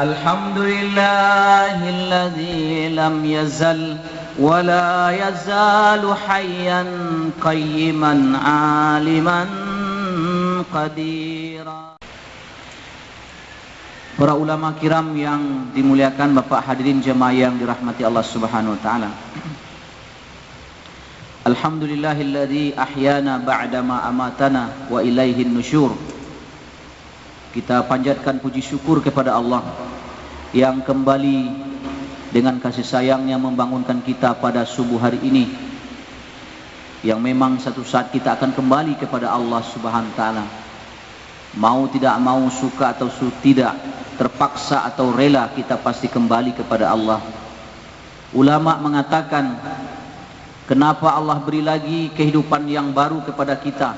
Alhamdulillahilladzi lam yazal wa la yazalu hayyan qayyiman aliman qadira. Para ulama kiram yang dimuliakan, Bapak hadirin jemaah yang dirahmati Allah Subhanahu wa taala. Alhamdulillahilladzi ahyana ba'dama amatana wa ilaihin nusyur. Kita panjatkan puji syukur kepada Allah yang kembali dengan kasih sayangnya membangunkan kita pada subuh hari ini, yang memang satu saat kita akan kembali kepada Allah Subhanahu wa taala. Mau tidak mau, suka atau tidak, terpaksa atau rela, kita pasti kembali kepada Allah. Ulama mengatakan, kenapa Allah beri lagi kehidupan yang baru kepada kita?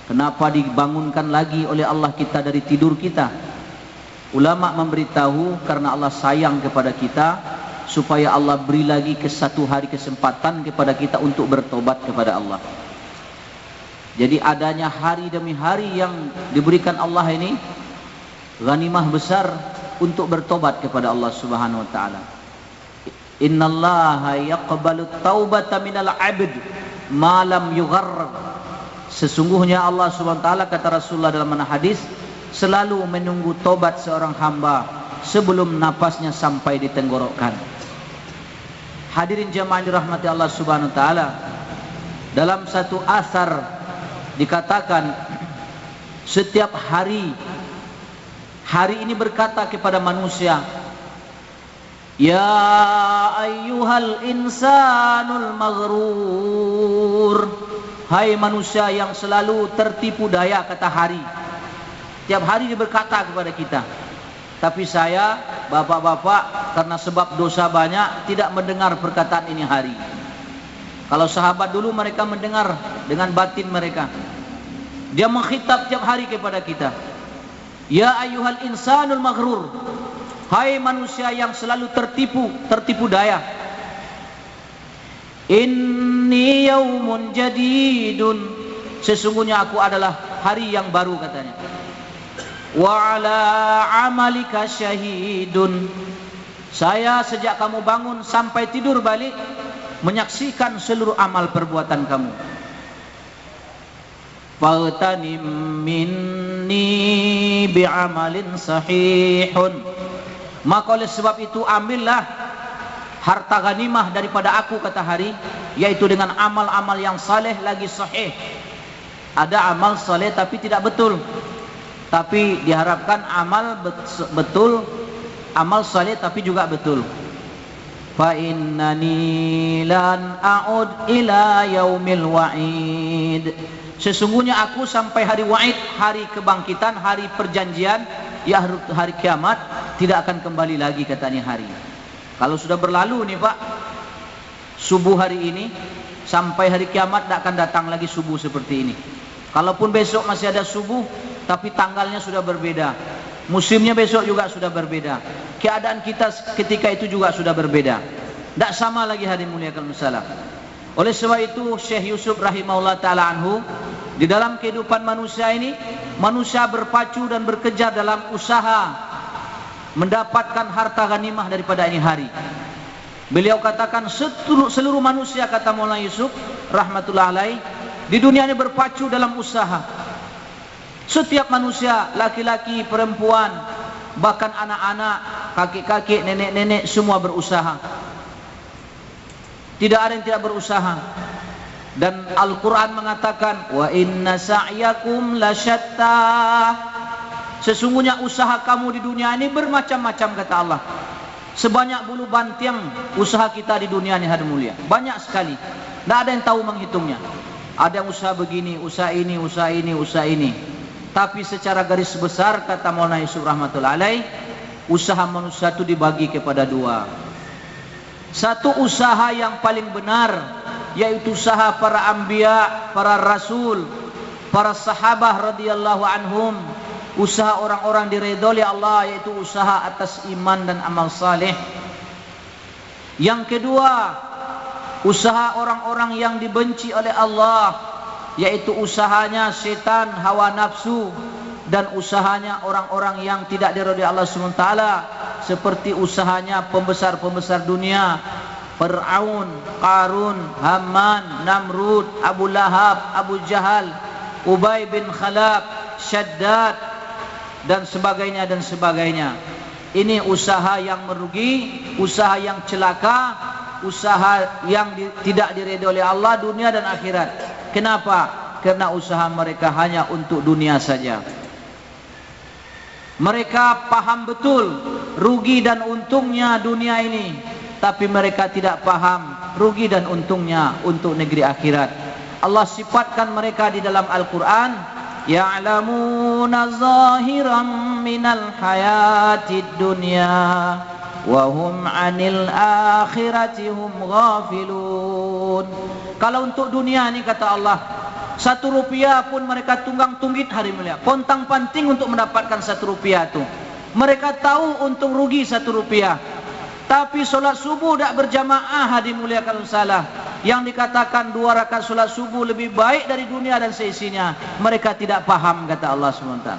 Kenapa dibangunkan lagi oleh Allah kita dari tidur kita? Ulama memberitahu karena Allah sayang kepada kita, supaya Allah beri lagi satu hari kesempatan kepada kita untuk bertobat kepada Allah. Jadi adanya hari demi hari yang diberikan Allah ini ghanimah besar untuk bertobat kepada Allah Subhanahu wa taala. Innallaha yaqbalu taubata minal 'abd ma lam yugharr. Sesungguhnya Allah Subhanahu wa taala, kata Rasulullah dalam hadis, selalu menunggu tobat seorang hamba sebelum napasnya sampai di tenggorokan. Hadirin jemaah dirahmati Allah Subhanahu wa taala, dalam satu asar dikatakan, setiap hari ini berkata kepada manusia, ya ayyuhal insanul maghrur. Hai manusia yang selalu tertipu daya, kata hari. Tiap hari dia berkata kepada kita. Tapi saya, bapak-bapak, karena sebab dosa banyak, tidak mendengar perkataan ini hari. Kalau sahabat dulu, mereka mendengar dengan batin mereka. Dia mengkhitab tiap hari kepada kita. Ya ayyuhal insanul maghrur. Hai manusia yang selalu tertipu daya. Inni yaumun jadidun. Sesungguhnya aku adalah hari yang baru, katanya. Wa ala amalika syahidun. Saya sejak kamu bangun sampai tidur balik menyaksikan seluruh amal perbuatan kamu. Fagtanim minni bi'amalin sahihun. Maka oleh sebab itu ambillah harta ghanimah daripada aku, kata hari, yaitu dengan amal-amal yang saleh lagi sahih. Ada amal saleh tapi tidak betul, tapi diharapkan amal betul, amal saleh tapi juga betul. Fa innani lan a'ud ila yaumil wa'id. Sesungguhnya aku sampai hari wa'id, hari kebangkitan, hari perjanjian, ya hari kiamat, tidak akan kembali lagi, katanya hari. Kalau sudah berlalu nih Pak, subuh hari ini, sampai hari kiamat tidak akan datang lagi subuh seperti ini. Kalaupun besok masih ada subuh, tapi tanggalnya sudah berbeda, musimnya besok juga sudah berbeda, keadaan kita ketika itu juga sudah berbeda, tidak sama lagi, hadirin muliakan masalah. Oleh sebab itu Syekh Yusuf rahimahullah ta'ala anhu, di dalam kehidupan manusia ini, manusia berpacu dan berkejar dalam usaha mendapatkan harta ghanimah daripada ini hari. Beliau katakan seluruh manusia, kata Maulana Yusuf rahmatullah alaih, di dunia ini berpacu dalam usaha. Setiap manusia, laki-laki, perempuan, bahkan anak-anak, kakek-kakek, nenek-nenek, semua berusaha. Tidak ada yang tidak berusaha. Dan Al-Quran mengatakan, wa inna sa'yakum lasyatta. Sesungguhnya usaha kamu di dunia ini bermacam-macam, kata Allah. Sebanyak bulu bantiang usaha kita di dunia ini, hadirin mulia, banyak sekali. Tidak ada yang tahu menghitungnya. Ada yang usaha begini, usaha ini, usaha ini, usaha ini. Tapi secara garis besar, kata Maulana Yusuf rahmatullah alaih, usaha manusia itu dibagi kepada dua. Satu usaha yang paling benar, yaitu usaha para anbiya, para rasul, para sahabat radhiyallahu anhum. Usaha orang-orang diridhoi Allah, yaitu usaha atas iman dan amal saleh. Yang kedua, usaha orang-orang yang dibenci oleh Allah, yaitu usahanya setan, hawa nafsu, dan usahanya orang-orang yang tidak diridhoi Allah SWT, seperti usahanya pembesar-pembesar dunia, Fir'aun, Qarun, Haman, Namrud, Abu Lahab, Abu Jahal, Ubay bin Khalaf, Syaddad, dan sebagainya dan sebagainya. Ini usaha yang merugi, usaha yang celaka, usaha yang tidak diridhoi oleh Allah dunia dan akhirat. Kenapa? Karena usaha mereka hanya untuk dunia saja. Mereka paham betul rugi dan untungnya dunia ini, tapi mereka tidak paham rugi dan untungnya untuk negeri akhirat. Allah sifatkan mereka di dalam Al-Quran, ya'lamuna zahiran minal hayatid dunya wa hum 'anil akhirati hum ghafilun. Kalau untuk dunia ini kata Allah, 1 rupiah pun mereka tunggang tunggit hari mulia, pontang panting untuk mendapatkan 1 rupiah itu. Mereka tahu untung rugi 1 rupiah. Tapi solat subuh tak berjamaah hadi muliakan salah. Yang dikatakan 2 rakaat solat subuh lebih baik dari dunia dan seisinya. Mereka tidak paham kata Allah SWT.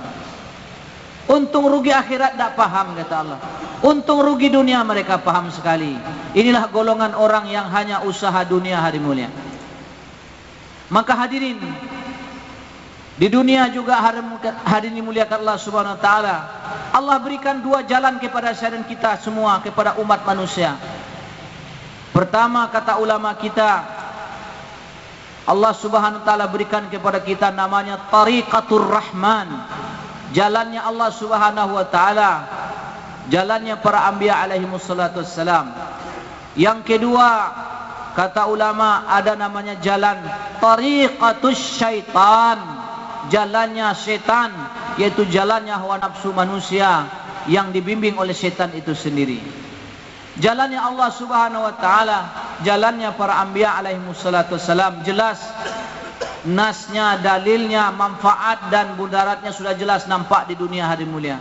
Untung rugi akhirat tak paham kata Allah. Untung rugi dunia mereka paham sekali. Inilah golongan orang yang hanya usaha dunia hadi mulia. Maka hadirin, di dunia juga hadirin dimuliakan Allah Subhanahu wa taala. Allah berikan 2 jalan kepada saya dan kita semua, kepada umat manusia. Pertama kata ulama kita, Allah Subhanahu wa taala berikan kepada kita namanya Tariqatur Rahman. Jalannya Allah Subhanahu wa taala, jalannya para anbiya alaihi wassalatu wassalam. Yang kedua kata ulama ada namanya jalan Tariqatus Syaitan, jalannya setan, yaitu jalannya hawa nafsu manusia yang dibimbing oleh setan itu sendiri. Jalannya Allah Subhanahu wa taala, jalannya para anbiya alaihi wassalatu wassalam, jelas nasnya, dalilnya, manfaat dan mudaratnya sudah jelas nampak di dunia hari mulia.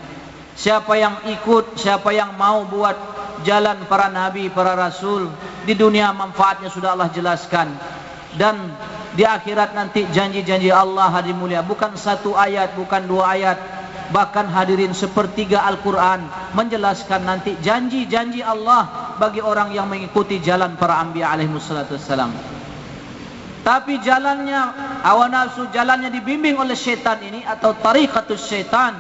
Siapa yang ikut, siapa yang mau buat jalan para nabi, para rasul, di dunia manfaatnya sudah Allah jelaskan. Dan di akhirat nanti janji-janji Allah hari mulia, bukan 1 ayat, bukan 2 ayat, bahkan hadirin 1/3 Al-Quran menjelaskan nanti janji-janji Allah bagi orang yang mengikuti jalan para anbiya alaihi wassalatu wassalam. Tapi jalannya hawa nafsu, jalannya dibimbing oleh syaitan ini atau tariqatus syaitan,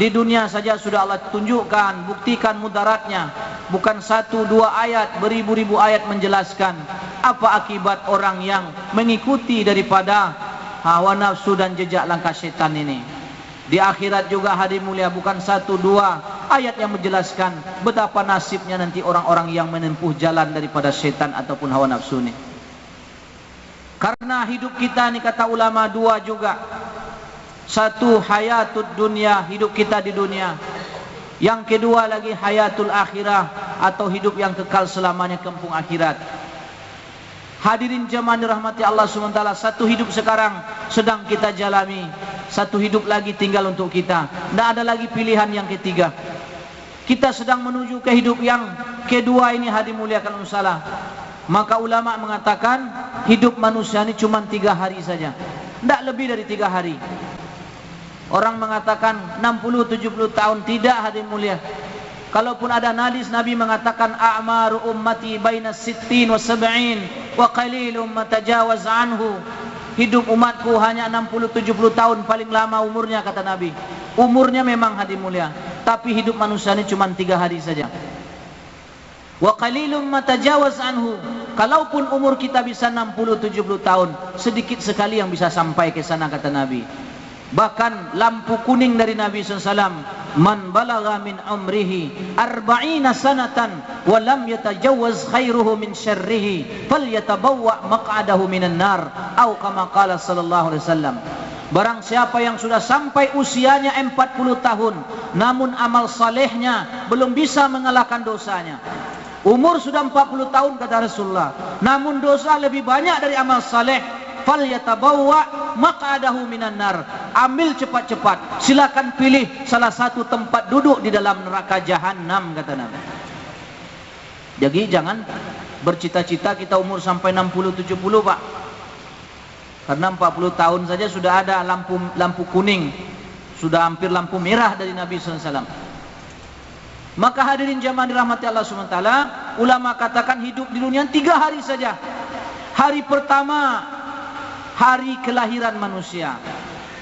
di dunia saja sudah Allah tunjukkan, buktikan mudaratnya. Bukan 1-2 ayat, beribu-ribu ayat menjelaskan apa akibat orang yang mengikuti daripada hawa nafsu dan jejak langkah syaitan ini. Di akhirat juga hadirin mulia, bukan 1-2 ayat yang menjelaskan betapa nasibnya nanti orang-orang yang menempuh jalan daripada syaitan ataupun hawa nafsu ini. Karena hidup kita ini kata ulama 2 juga. 1 hayatud dunia, hidup kita di dunia. Yang kedua lagi hayatul akhirah, atau hidup yang kekal selamanya, kampung akhirat. Hadirin jemaah dirahmati Allah SWT, 1 hidup sekarang sedang kita jalani, 1 hidup lagi tinggal untuk kita. Tidak ada lagi pilihan yang ketiga. Kita sedang menuju ke hidup yang kedua ini hadirin muliakan Allah. Maka ulama mengatakan hidup manusia ini cuma 3 hari saja, tidak lebih dari 3 hari. Orang mengatakan 60-70 tahun, tidak hadirin mulia. Kalaupun ada hadis Nabi mengatakan a'maru ummati baina 60 wa 70 wa qalilum matajawaz anhu. Hidup umatku hanya 60-70 tahun paling lama umurnya kata Nabi. Umurnya memang hadirin mulia, tapi hidup manusia ini cuma 3 hari saja. Wa qalilum matajawaz anhu. Kalaupun umur kita bisa 60-70 tahun, sedikit sekali yang bisa sampai ke sana kata Nabi. Bahkan lampu kuning dari Nabi SAW, man balagha min umrihi 40 sanatan wa lam yatajawaz khairuhu min syarrihi falyatabawwa maq'adahu minan nar, atau kama qala sallallahu alaihi wasallam. Barang siapa yang sudah sampai usianya 40 tahun namun amal salehnya belum bisa mengalahkan dosanya. Umur sudah 40 tahun kata Rasulullah, namun dosa lebih banyak dari amal saleh, falyatabawwa maq'adahu minan nar. Ambil cepat-cepat, silakan pilih salah satu tempat duduk di dalam neraka jahanam kata Nabi. Jadi jangan bercita-cita kita umur sampai 60-70 Pak. Karena 40 tahun saja sudah ada lampu kuning, sudah hampir lampu merah dari Nabi SAW. Maka hadirin jamaah dirahmati Allah SWT, ulama katakan hidup di dunia 3 hari saja. Hari pertama, hari kelahiran manusia.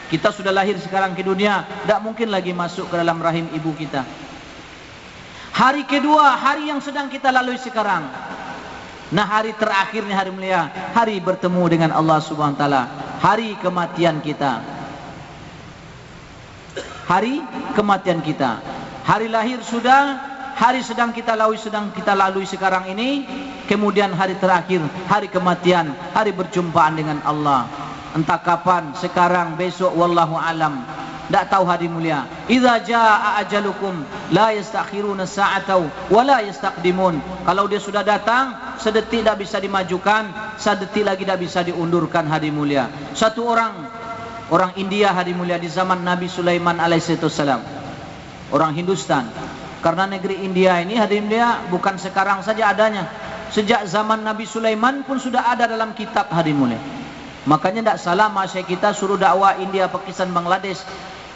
Kita sudah lahir sekarang ke dunia, tidak mungkin lagi masuk ke dalam rahim ibu kita. Hari kedua, hari yang sedang kita lalui sekarang. Nah, hari terakhir nih hari mulia, hari bertemu dengan Allah Subhanahu wa taala, hari kematian kita. Hari kematian kita. Hari lahir sudah, hari sedang kita lalui sekarang ini, kemudian hari terakhir, hari kematian, hari berjumpaan dengan Allah. Entah kapan, sekarang, besok, wallahu alam. Tak tahu hadirin mulia. Idza jaa ajalukum la yastakhiruna sa'atan wa la yastaqdimun. Kalau dia sudah datang, sedetik tidak bisa dimajukan, sedetik lagi tidak bisa diundurkan hadirin mulia. Satu orang India hadirin mulia di zaman Nabi Sulaiman alaihissalam. Orang Hindustan. Karena negeri India ini hadirin mulia bukan sekarang saja adanya. Sejak zaman Nabi Sulaiman pun sudah ada dalam kitab hadirin mulia. Makanya tidak salah masyarakat kita suruh dakwah India, Pakistan, Bangladesh.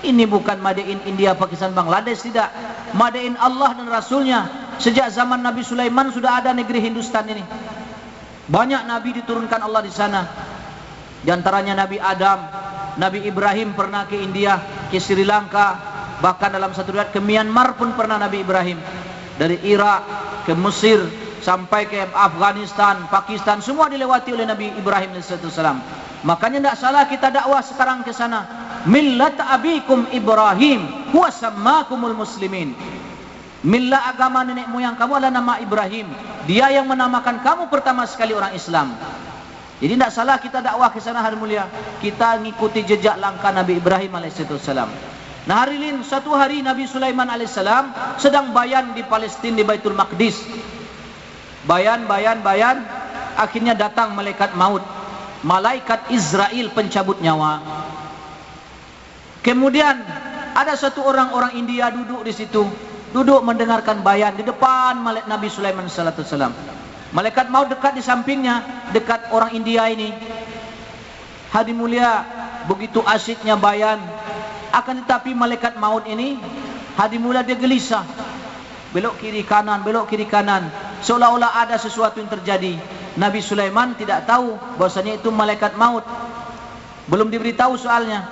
Ini bukan made in India, Pakistan, Bangladesh, tidak. Made in Allah dan Rasulnya. Sejak zaman Nabi Sulaiman sudah ada negeri Hindustan ini. Banyak Nabi diturunkan Allah di sana. Di antaranya Nabi Adam, Nabi Ibrahim pernah ke India, ke Sri Lanka, bahkan dalam satu riwayat ke Myanmar pun pernah Nabi Ibrahim. Dari Irak ke Mesir sampai ke Afghanistan, Pakistan, semua dilewati oleh Nabi Ibrahim alaihissalam. Makanya tidak salah kita dakwah sekarang ke sana. Millat abikum Ibrahim huwa sammakumul muslimin. Millah agama nenek moyang kamu adalah nama Ibrahim. Dia yang menamakan kamu pertama sekali orang Islam. Jadi tidak salah kita dakwah ke sana hadirin mulia. Kita mengikuti jejak langkah Nabi Ibrahim alaihissalam. Nah, hari ini satu hari Nabi Sulaiman alaihissalam sedang bayan di Palestina di Baitul Maqdis. Bayan. Akhirnya datang malaikat maut. Malaikat Israel pencabut nyawa. Kemudian ada satu orang India duduk di situ, duduk mendengarkan bayan di depan Nabi Sulaiman sallallahu alaihi wasallam. Malaikat maut dekat di sampingnya, dekat orang India ini. Hadirin mulia, begitu asyiknya bayan. Akan tetapi malaikat maut ini, hadirin mulia, dia gelisah. Belok kiri kanan, seolah-olah ada sesuatu yang terjadi. Nabi Sulaiman tidak tahu bahwasanya itu malaikat maut. Belum diberitahu soalnya.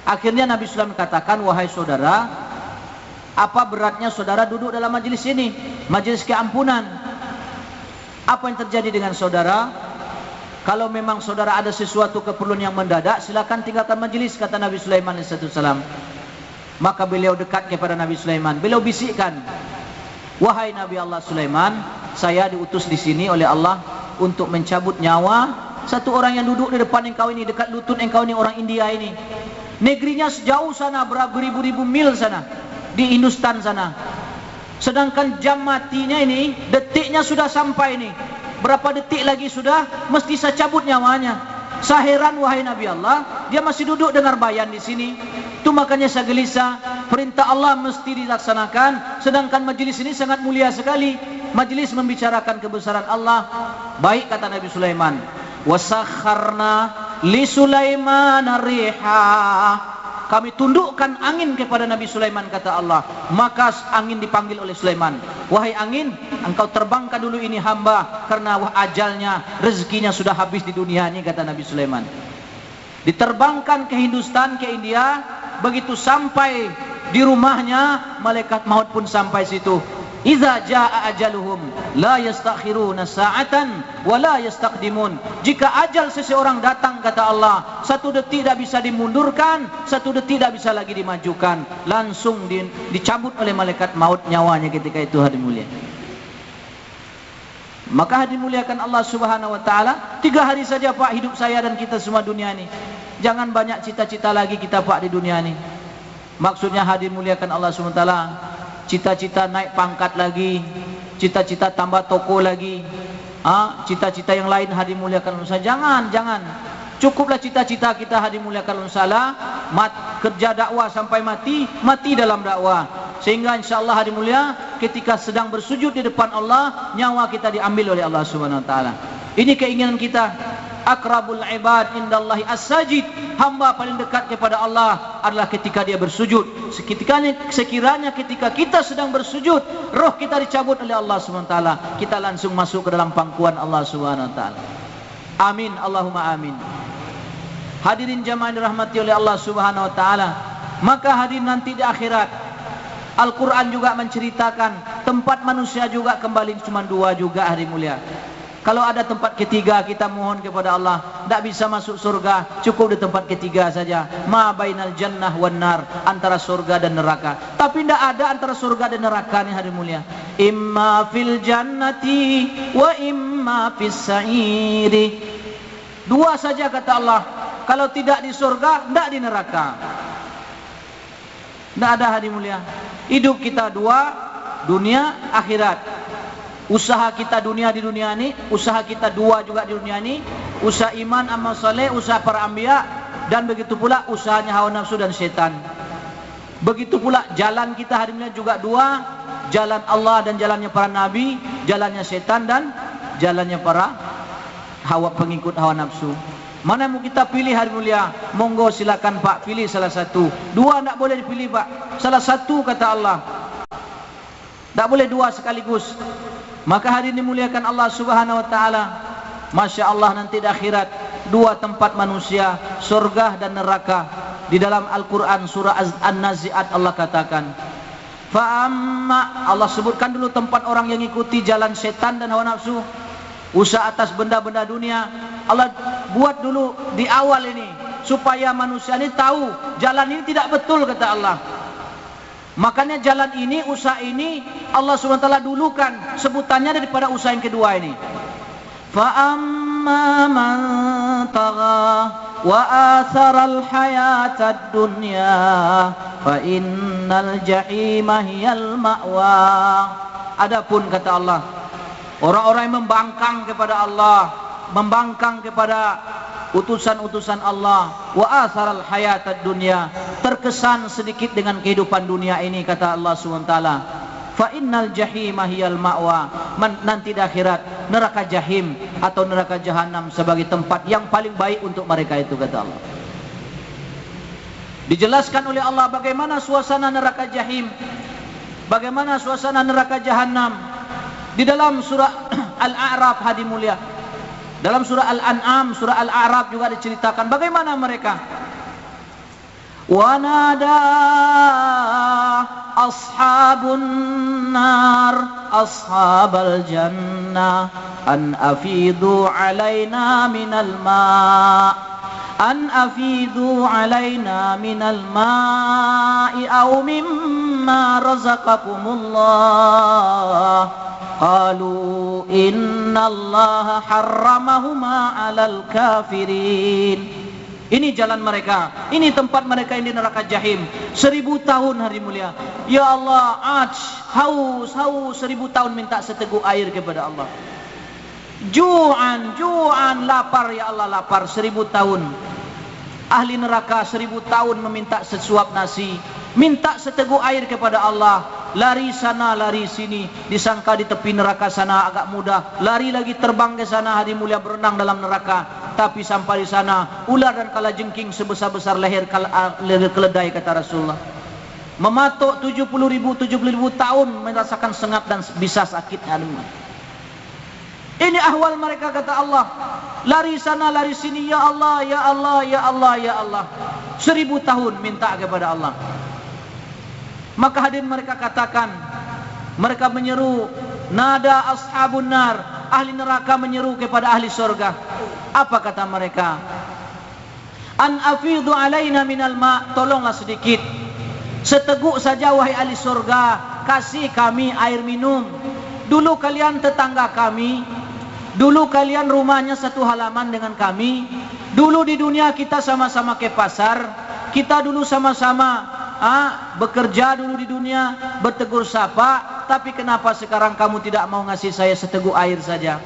Akhirnya Nabi Sulaiman katakan, wahai saudara, apa beratnya saudara duduk dalam majelis ini, majelis keampunan? Apa yang terjadi dengan saudara? Kalau memang saudara ada sesuatu keperluan yang mendadak, silakan tinggalkan majelis, kata Nabi Sulaiman alaihissalam. Maka beliau dekat kepada Nabi Sulaiman, beliau bisikkan, wahai Nabi Allah Sulaiman, saya diutus di sini oleh Allah untuk mencabut nyawa satu orang yang duduk di depan engkau ini, dekat lutut engkau ini, orang India ini. Negerinya sejauh sana, beribu-ribu mil sana, di Hindustan sana. Sedangkan jam matinya ini, detiknya sudah sampai ini. Berapa detik lagi sudah, mesti saya cabut nyawanya. Saya heran wahai Nabi Allah, dia masih duduk dengar bayan di sini. Itu makanya saya gelisah. Perintah Allah mesti dilaksanakan, sedangkan majelis ini sangat mulia sekali. Majelis membicarakan kebesaran Allah. Baik, kata Nabi Sulaiman. Wasakharna li Sulaiman riha. Kami tundukkan angin kepada Nabi Sulaiman, kata Allah. Maka angin dipanggil oleh Sulaiman. Wahai angin, engkau terbangkan dulu ini hamba, karena ajalnya, rezekinya sudah habis di dunia ini, kata Nabi Sulaiman. Diterbangkan ke Hindustan, ke India. Begitu sampai di rumahnya, malaikat maut pun sampai situ. Idza jaa ajaluhum la yastakhiruna sa'atan wa la yastaqdimun. Jika ajal seseorang datang, kata Allah, satu detik tidak bisa dimundurkan, satu detik tidak bisa lagi dimajukan. Langsung dicabut oleh malaikat maut nyawanya ketika itu, hadirin mulia. Maka hadirin muliakan Allah Subhanahu wa taala, 3 hari saja Pak hidup saya dan kita semua dunia ini. Jangan banyak cita-cita lagi kita Pak di dunia ini. Maksudnya hadirin muliakan Allah Subhanahu wa taala, cita-cita naik pangkat lagi, cita-cita tambah toko lagi, cita-cita yang lain hadirin muliakan Allah. Jangan. Cukuplah cita-cita kita hadirin muliakan Allah, kerja dakwah sampai mati dalam dakwah. Sehingga insyaallah hadirin mulia, ketika sedang bersujud di depan Allah, nyawa kita diambil oleh Allah Subhanahu wa taala. Ini keinginan kita. Akrabul ibad indallahi as-sajid. Hamba paling dekat kepada Allah adalah ketika dia bersujud. Sekiranya ketika kita sedang bersujud, roh kita dicabut oleh Allah SWT, kita langsung masuk ke dalam pangkuan Allah SWT. Amin, Allahumma amin. Hadirin jamaah yang dirahmati oleh Allah Subhanahu wa taala, maka hadirin nanti di akhirat Al-Quran juga menceritakan tempat manusia juga kembali cuma dua juga, hari mulia. Kalau ada tempat ketiga, kita mohon kepada Allah, tidak bisa masuk surga, cukup di tempat ketiga saja. Ma bainal jannah wan nar, antara surga dan neraka. Tapi tidak ada antara surga dan neraka ni, hari mulia. Imma fil jannati wa imma fis sa'iri. Dua saja kata Allah. Kalau tidak di surga, tidak di neraka. Tidak ada, hari mulia. Hidup kita dua, dunia, akhirat. Usaha kita dunia di dunia ini, usaha kita dua juga di dunia ini. Usaha iman, amal soleh, usaha para anbiya, dan begitu pula usahanya hawa nafsu dan syaitan. Begitu pula jalan kita hari ini juga dua, jalan Allah dan jalannya para nabi, jalannya syaitan dan jalannya para pengikut hawa nafsu. Mana mau kita pilih, hari mulia? Monggo silakan Pak, pilih salah satu. Dua tidak boleh dipilih Pak, salah satu kata Allah. Tak boleh dua sekaligus. Maka hari ini muliakan Allah Subhanahu wa taala. Masya Allah, nanti di akhirat dua tempat manusia, surga dan neraka. Di dalam Al-Quran surah An-Nazi'at Allah katakan, Fa'amma, Allah sebutkan dulu tempat orang yang ikuti jalan setan dan hawa nafsu, usaha atas benda-benda dunia. Allah buat dulu di awal ini supaya manusia ini tahu jalan ini tidak betul kata Allah. Makanya jalan ini, usaha ini Allah SWT dulukan sebutannya daripada usaha yang kedua ini. Fa'amma man tagha wa atharal hayatad dunya fa innal jahima hiyal ma'wa. Adapun kata Allah, orang-orang yang membangkang kepada Allah, membangkang kepada utusan-utusan Allah, wa atharal hayatad dunya, terkesan sedikit dengan kehidupan dunia ini, kata Allah SWT, fa innal jahima hiyal ma'wa, nanti di akhirat neraka jahim atau neraka jahanam sebagai tempat yang paling baik untuk mereka itu, kata Allah. Dijelaskan oleh Allah bagaimana suasana neraka jahim, bagaimana suasana neraka jahanam di dalam surah Al-A'raf, hadi mulia. Dalam surah Al-An'am, surah Al-A'raf juga diceritakan bagaimana mereka. Wa nada ashabun nar ashabal jannah an afidu alaina minal ma' an afidu alaina minal ma'i aw mimma razaqakumullah. Qalu innallaha harramahuma 'alal kafirin. Ini jalan mereka, ini tempat mereka yang di neraka jahim. 1000 tahun, hari mulia. Ya Allah, haus 1000 tahun minta seteguk air kepada Allah. Ju'an, lapar ya Allah, lapar 1000 tahun. Ahli neraka 1000 tahun meminta sesuap nasi, minta seteguk air kepada Allah. Lari sana, lari sini, disangka di tepi neraka sana agak mudah, lari lagi terbang ke sana, hari mulia, berenang dalam neraka. Tapi sampai di sana, ular dan kalajengking sebesar-besar leher keledai, kata Rasulullah. Mematuk 70.000 tahun merasakan sengat dan bisa sakitnya. Ini ahwal mereka, kata Allah. Lari sana, lari sini, ya Allah, ya Allah, ya Allah, ya Allah. 1000 tahun minta kepada Allah. Maka hadirin mereka katakan, mereka menyeru, nada ashabun nar, ahli neraka menyeru kepada ahli surga. Apa kata mereka? An afidu alaina minal ma', tolonglah sedikit, seteguk saja wahai ahli surga, kasih kami air minum. Dulu kalian tetangga kami, dulu kalian rumahnya satu halaman dengan kami, dulu di dunia kita sama-sama ke pasar, kita dulu sama-sama bekerja dulu di dunia, bertegur sapa, tapi kenapa sekarang kamu tidak mau ngasih saya seteguk air saja?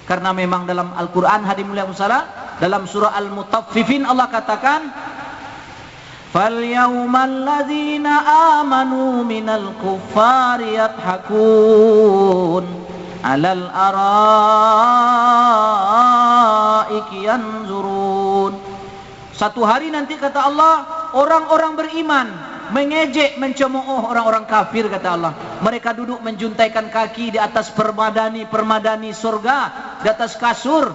Karena memang dalam Al-Quran, hadi mulia musala, dalam surah Al-Mutaffifin Allah katakan, فَالْيَوْمَ الَّذِينَ آمَنُوا مِنَ الْكُفَّارِ يَضْحَكُونَ عَلَى الْأَرَائِكِ al-araiki yanzurun. Satu hari nanti kata Allah, orang-orang beriman mengejek, mencemooh orang-orang kafir kata Allah. Mereka duduk menjuntaikan kaki di atas permadani surga, di atas kasur,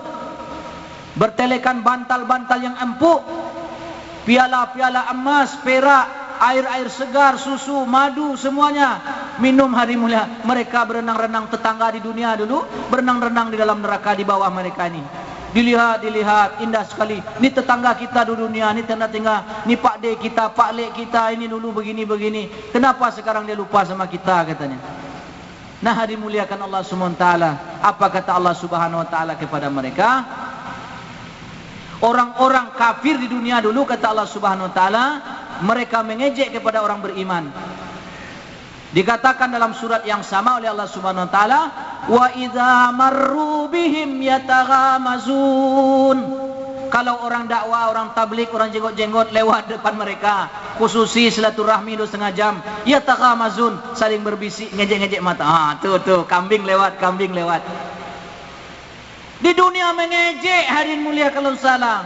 bertelekan bantal-bantal yang empuk, piala-piala emas, perak, air-air segar, susu, madu, semuanya minum hari mulia. Mereka berenang-renang, tetangga di dunia dulu berenang-renang di dalam neraka di bawah mereka ini. Dilihat, indah sekali. Ini tetangga kita di dunia, ini tengah-tengah, ini Pak D kita, Pak Lek kita, ini dulu begini-begini. Kenapa sekarang dia lupa sama kita katanya? Nah, dimuliakan Allah Subhanahu wa taala. Apa kata Allah Subhanahu wa taala kepada mereka? Orang-orang kafir di dunia dulu kata Allah Subhanahu wa taala, mereka mengejek kepada orang beriman. Dikatakan dalam surat yang sama oleh Allah Subhanahu wa taala, wa idza marru bihim yataghamazun. Kalau orang dakwah, orang tablik, orang jenggot-jenggot lewat depan mereka, khususi silaturahmi 2,5 jam, yataghamazun, saling berbisik, ngejek-ngejek mata. Tuh kambing lewat. Di dunia mengejek, hadirin mulia kalau salah.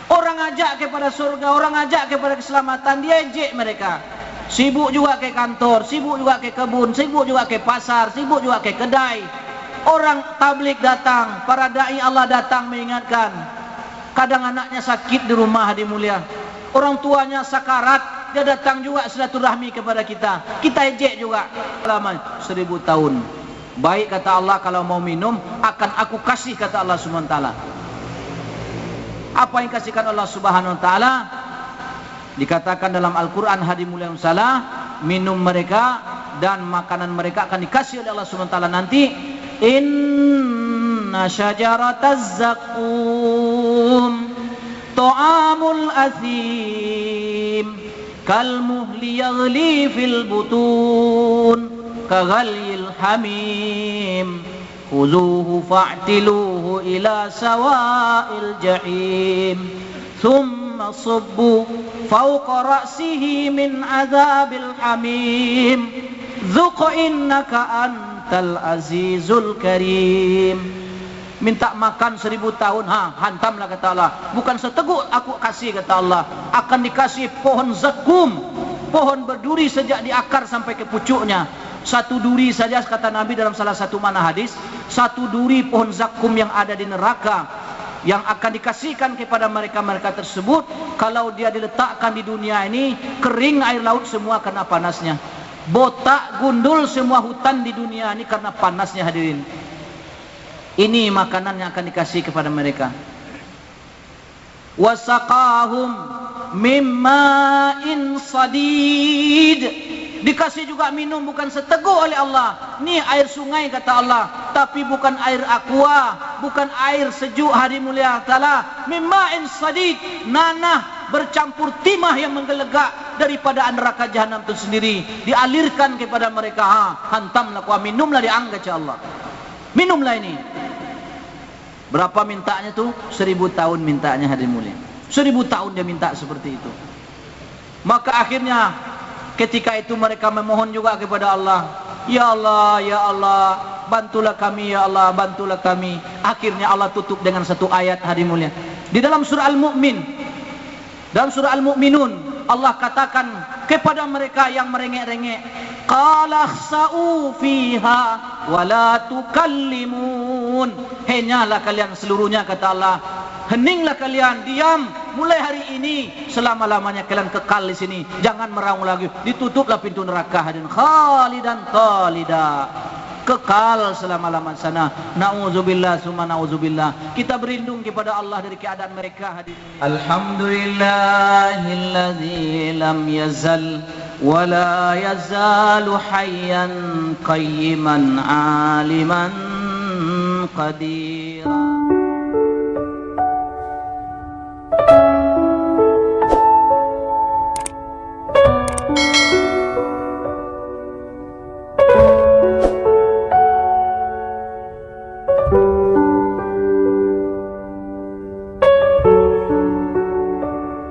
Orang ajak kepada surga, orang ajak kepada keselamatan, dia ejek mereka. Sibuk juga ke kantor, sibuk juga ke kebun, sibuk juga ke pasar, sibuk juga ke kedai. Orang tablik datang, para dai Allah datang mengingatkan. Kadang anaknya sakit di rumah dimulia, orang tuanya sakarat, dia datang juga silaturahmi kepada kita. Kita ejek juga. Lama 1000 tahun. Baik kata Allah, kalau mau minum akan aku kasih kata Allah Subhanahu wa taala. Apa yang kasihkan Allah Subhanahu wa taala? Dikatakan dalam Al-Quran, hadirin mulia salah, minum mereka dan makanan mereka akan dikasih oleh Allah Subhanahu wa taala nanti. Inna syajarataz zaqum ta'amul athim kalmuhli yaghli fil butun kaghalyil hamim khuzuhu fa'tiluhu ila sawa'il jahim thumma subbu fawqa ra'sihi min azabil hamim dzuq innaka antal azizul karim. Minta makan 1000 tahun, hantamlah kata Allah. Bukan seteguk aku kasih kata Allah, akan dikasih pohon zakum, pohon berduri sejak di akar sampai ke pucuknya. Satu duri saja kata Nabi dalam salah satu mana hadis, satu duri pohon zakum yang ada di neraka yang akan dikasihkan kepada mereka tersebut, kalau dia diletakkan di dunia ini, kering air laut semua karena panasnya, botak gundul semua hutan di dunia ini karena panasnya. Hadirin, ini makanan yang akan dikasih kepada mereka. Wasaqahum mimma'in sadid, dikasih juga minum bukan seteguk oleh Allah. Ini air sungai kata Allah, tapi bukan air aqua, bukan air sejuk. Hari mulia taala, mimma'in sadid, nanah bercampur timah yang menggelegak daripada neraka jahanam itu sendiri, dialirkan kepada mereka. Hantamlah kuah, minumlah diangkat Allah. Minumlah ini. Berapa mintanya tuh? 1000 tahun mintanya hadirin mulia. 1000 tahun dia minta seperti itu. Maka akhirnya ketika itu mereka memohon juga kepada Allah, ya Allah, ya Allah, bantulah kami, ya Allah, bantulah kami. Akhirnya Allah tutup dengan satu ayat hadirin mulia. Di dalam surah Al-Mu'min, dalam surah Al-Mu'minun, Allah katakan kepada mereka yang merengek-rengek, qala khsa'u fiha wa la tukallimun. Henyalah kalian seluruhnya kata Allah, heninglah kalian, diam mulai hari ini, selama-lamanya kalian kekal di sini, jangan meraung lagi. Ditutuplah pintu neraka hadirin, khalidan khalida, kekal selama-lamanya sana. Nauzubillah summa nauzubillah. Kita berlindung kepada Allah dari keadaan mereka hadirin. Alhamdulillahilladzi lam yazal wa la yazalu hayyan qayyiman aliman qadir.